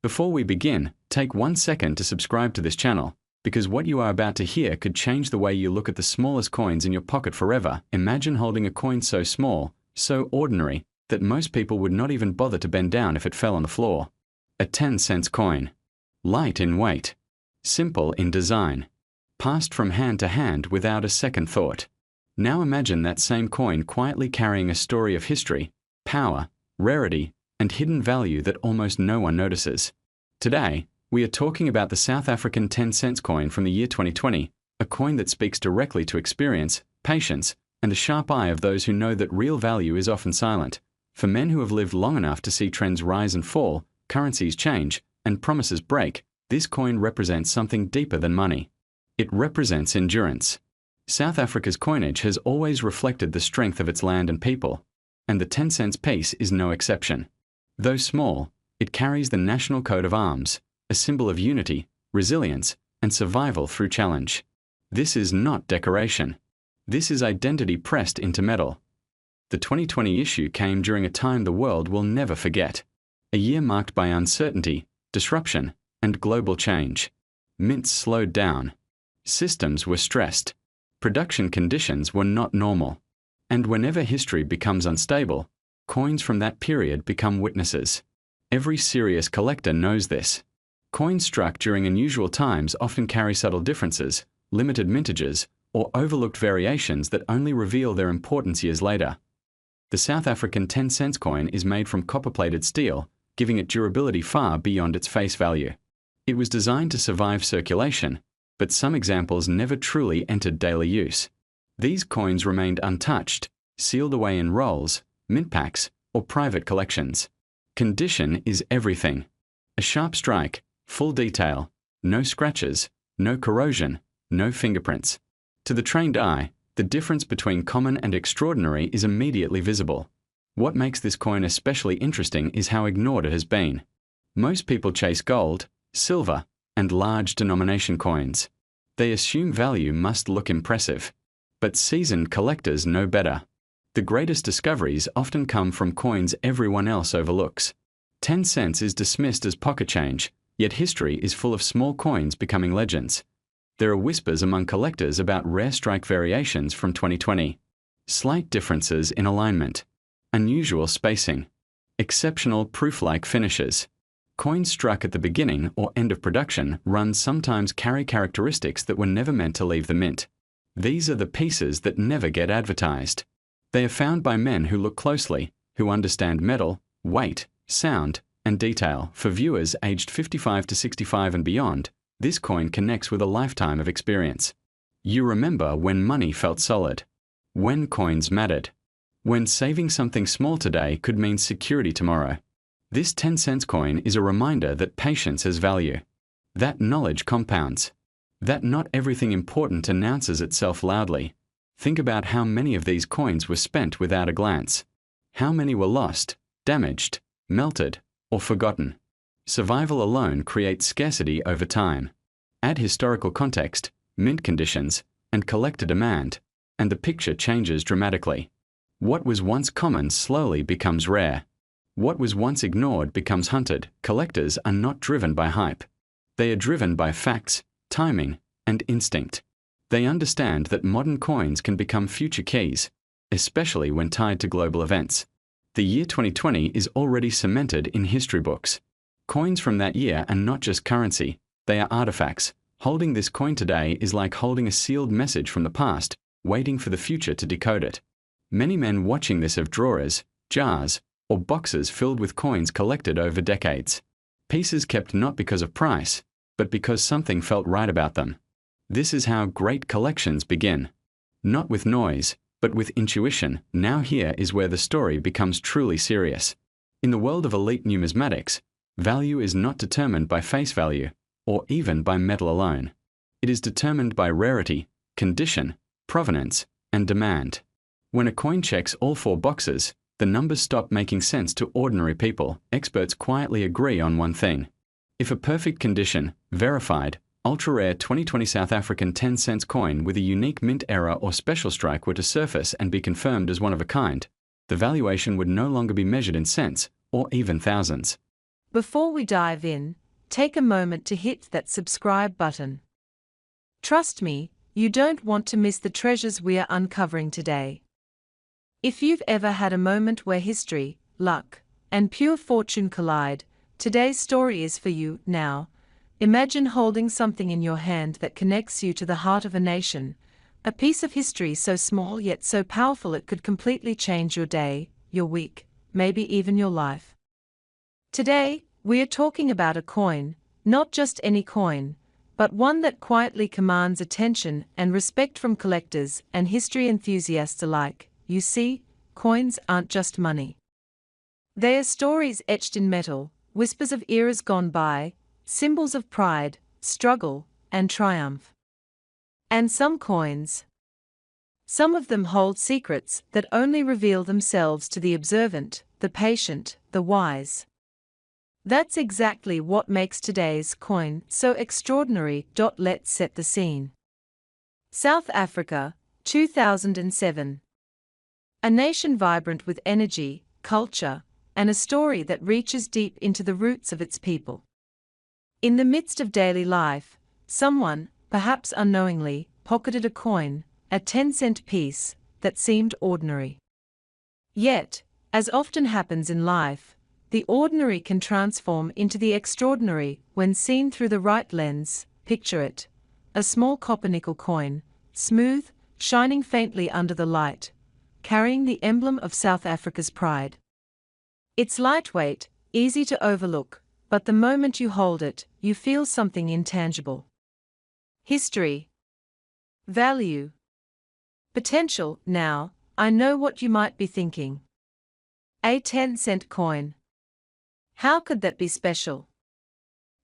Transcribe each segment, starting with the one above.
Before we begin, take 1 second to subscribe to this channel, because what you are about to hear could change the way you look at the smallest coins in your pocket forever. Imagine holding a coin so small, so ordinary, that most people would not even bother to bend down if it fell on the floor. A 10-cent coin. Light in weight. Simple in design. Passed from hand to hand without a second thought. Now imagine that same coin quietly carrying a story of history, power, rarity, and hidden value that almost no one notices. Today, we are talking about the South African 10-cent coin from the year 2020, a coin that speaks directly to experience, patience, and the sharp eye of those who know that real value is often silent. For men who have lived long enough to see trends rise and fall, currencies change, and promises break, this coin represents something deeper than money. It represents endurance. South Africa's coinage has always reflected the strength of its land and people, and the 10-cent piece is no exception. Though small, it carries the national coat of arms, a symbol of unity, resilience, and survival through challenge. This is not decoration. This is identity pressed into metal. The 2020 issue came during a time the world will never forget. A year marked by uncertainty, disruption, and global change. Mints slowed down. Systems were stressed. Production conditions were not normal. And whenever history becomes unstable, coins from that period become witnesses. Every serious collector knows this. Coins struck during unusual times often carry subtle differences, limited mintages, or overlooked variations that only reveal their importance years later. The South African 10-cent coin is made from copper-plated steel, giving it durability far beyond its face value. It was designed to survive circulation, but some examples never truly entered daily use. These coins remained untouched, sealed away in rolls, mint packs, or private collections. Condition is everything. A sharp strike, full detail, no scratches, no corrosion, no fingerprints. To the trained eye, the difference between common and extraordinary is immediately visible. What makes this coin especially interesting is how ignored it has been. Most people chase gold, silver, and large denomination coins. They assume value must look impressive. But seasoned collectors know better. The greatest discoveries often come from coins everyone else overlooks. 10 cents is dismissed as pocket change, yet history is full of small coins becoming legends. There are whispers among collectors about rare strike variations from 2020. Slight differences in alignment. Unusual spacing. Exceptional proof-like finishes. Coins struck at the beginning or end of production runs sometimes carry characteristics that were never meant to leave the mint. These are the pieces that never get advertised. They are found by men who look closely, who understand metal, weight, sound, and detail. For viewers aged 55 to 65 and beyond, this coin connects with a lifetime of experience. You remember when money felt solid. When coins mattered. When saving something small today could mean security tomorrow. This 10-cent coin is a reminder that patience has value. That knowledge compounds. That not everything important announces itself loudly. Think about how many of these coins were spent without a glance. How many were lost, damaged, melted, or forgotten. Survival alone creates scarcity over time. Add historical context, mint conditions, and collector demand, and the picture changes dramatically. What was once common slowly becomes rare. What was once ignored becomes hunted. Collectors are not driven by hype. They are driven by facts, timing, and instinct. They understand that modern coins can become future keys, especially when tied to global events. The year 2020 is already cemented in history books. Coins from that year are not just currency, they are artifacts. Holding this coin today is like holding a sealed message from the past, waiting for the future to decode it. Many men watching this have drawers, jars, or boxes filled with coins collected over decades. Pieces kept not because of price, but because something felt right about them. This is how great collections begin. Not with noise, but with intuition. Now here is where the story becomes truly serious. In the world of elite numismatics, value is not determined by face value, or even by metal alone. It is determined by rarity, condition, provenance, and demand. When a coin checks all 4 boxes, the numbers stop making sense to ordinary people. Experts quietly agree on one thing. If a perfect condition, verified, ultra-rare 2020 South African 10-cent coin with a unique mint error or special strike were to surface and be confirmed as one of a kind, the valuation would no longer be measured in cents or even thousands. Before we dive in, take a moment to hit that subscribe button. Trust me, you don't want to miss the treasures we are uncovering today. If you've ever had a moment where history, luck, and pure fortune collide, today's story is for you. Now, imagine holding something in your hand that connects you to the heart of a nation, a piece of history so small yet so powerful it could completely change your day, your week, maybe even your life. Today, we are talking about a coin, not just any coin, but one that quietly commands attention and respect from collectors and history enthusiasts alike. You see, coins aren't just money. They are stories etched in metal, whispers of eras gone by, symbols of pride, struggle, and triumph. And some coins, some of them hold secrets that only reveal themselves to the observant, the patient, the wise. That's exactly what makes today's coin so extraordinary. Let's set the scene. South Africa, 2007. A nation vibrant with energy, culture, and a story that reaches deep into the roots of its people. In the midst of daily life, someone, perhaps unknowingly, pocketed a coin, a 10-cent piece, that seemed ordinary. Yet, as often happens in life, the ordinary can transform into the extraordinary when seen through the right lens. Picture it: a small copper nickel coin, smooth, shining faintly under the light, carrying the emblem of South Africa's pride. It's lightweight, easy to overlook, but the moment you hold it, you feel something intangible. History, value, potential. Now, I know what you might be thinking. A 10-cent coin. How could that be special?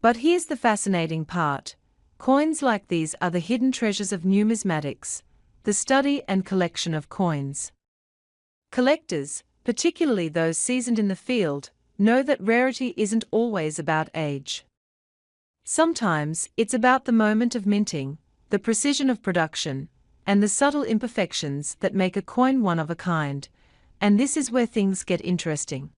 But here's the fascinating part. Coins like these are the hidden treasures of numismatics, the study and collection of coins. Collectors, particularly those seasoned in the field, know that rarity isn't always about age. Sometimes it's about the moment of minting, the precision of production, and the subtle imperfections that make a coin one of a kind. And this is where things get interesting.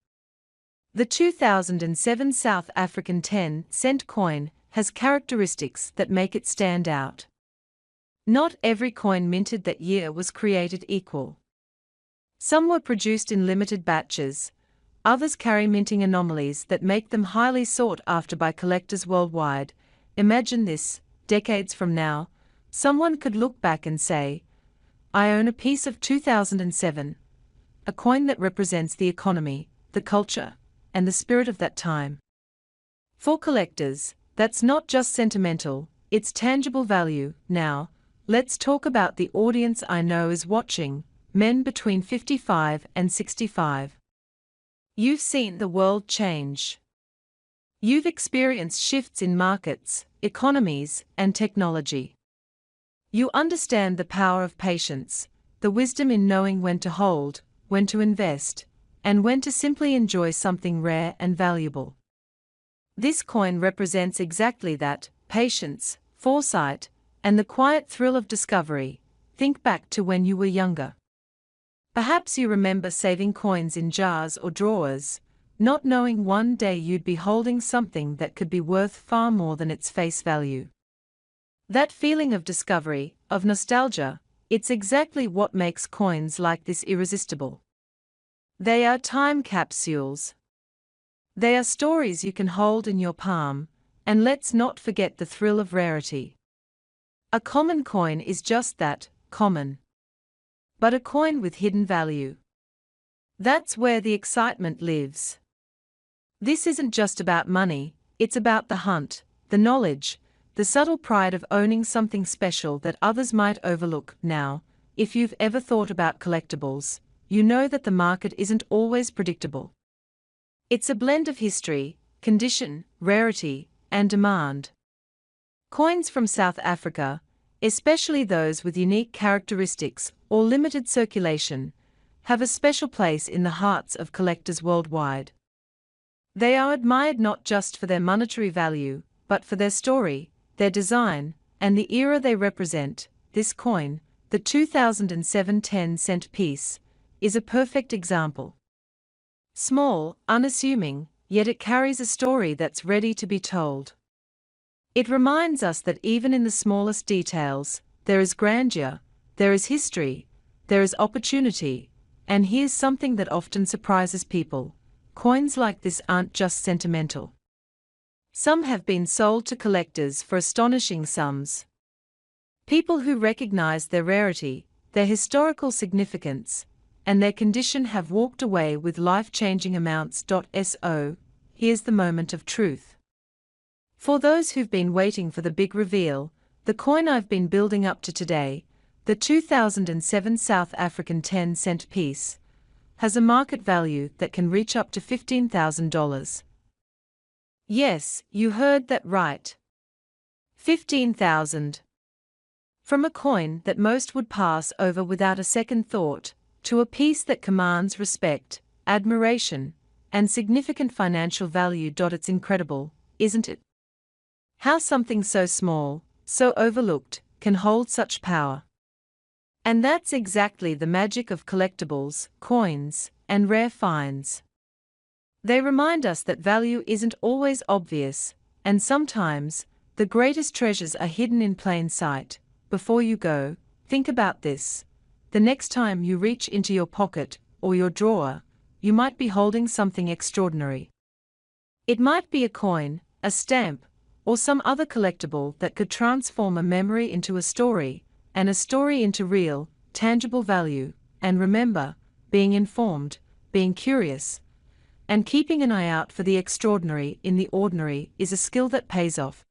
The 2007 South African 10-cent coin has characteristics that make it stand out. Not every coin minted that year was created equal. Some were produced in limited batches, others carry minting anomalies that make them highly sought after by collectors worldwide. Imagine this: decades from now, someone could look back and say, "I own a piece of 2007, a coin that represents the economy, the culture, and the spirit of that time." For collectors, that's not just sentimental, it's tangible value. Now, let's talk about the audience I know is watching: men between 55 and 65. You've seen the world change. You've experienced shifts in markets, economies, and technology. You understand the power of patience, the wisdom in knowing when to hold, when to invest, and when to simply enjoy something rare and valuable. This coin represents exactly that: patience, foresight, and the quiet thrill of discovery. Think back to when you were younger. Perhaps you remember saving coins in jars or drawers, not knowing one day you'd be holding something that could be worth far more than its face value. That feeling of discovery, of nostalgia, it's exactly what makes coins like this irresistible. They are time capsules. They are stories you can hold in your palm, and let's not forget the thrill of rarity. A common coin is just that, common. But a coin with hidden value. That's where the excitement lives. This isn't just about money, it's about the hunt, the knowledge, the subtle pride of owning something special that others might overlook. Now, if you've ever thought about collectibles, you know that the market isn't always predictable. It's a blend of history, condition, rarity, and demand. Coins from South Africa, especially those with unique characteristics or limited circulation, have a special place in the hearts of collectors worldwide. They are admired not just for their monetary value, but for their story, their design, and the era they represent. This coin, the 2007 10-cent piece, is a perfect example. Small, unassuming, yet it carries a story that's ready to be told. It reminds us that even in the smallest details, there is grandeur, there is history, there is opportunity, and here's something that often surprises people: coins like this aren't just sentimental. Some have been sold to collectors for astonishing sums. People who recognize their rarity, their historical significance, and their condition have walked away with life-changing amounts. So, here's the moment of truth. For those who've been waiting for the big reveal, the coin I've been building up to today, the 2007 South African 10-cent piece, has a market value that can reach up to $15,000. Yes, you heard that right. 15,000. From a coin that most would pass over without a second thought, to a piece that commands respect, admiration, and significant financial value. It's incredible, isn't it? How something so small, so overlooked, can hold such power. And that's exactly the magic of collectibles, coins, and rare finds. They remind us that value isn't always obvious, and sometimes, the greatest treasures are hidden in plain sight. Before you go, think about this. The next time you reach into your pocket or your drawer, you might be holding something extraordinary. It might be a coin, a stamp, or some other collectible that could transform a memory into a story, and a story into real, tangible value. And remember, being informed, being curious, and keeping an eye out for the extraordinary in the ordinary is a skill that pays off.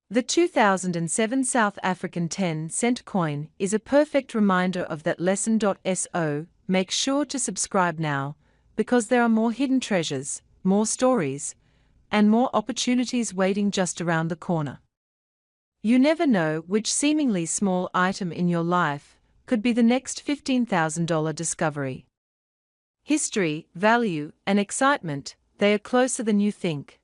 The 2007 South African 10-cent coin is a perfect reminder of that lesson. So, make sure to subscribe now, because there are more hidden treasures, more stories, and more opportunities waiting just around the corner. You never know which seemingly small item in your life could be the next $15,000 discovery. History, value, and excitement, they are closer than you think.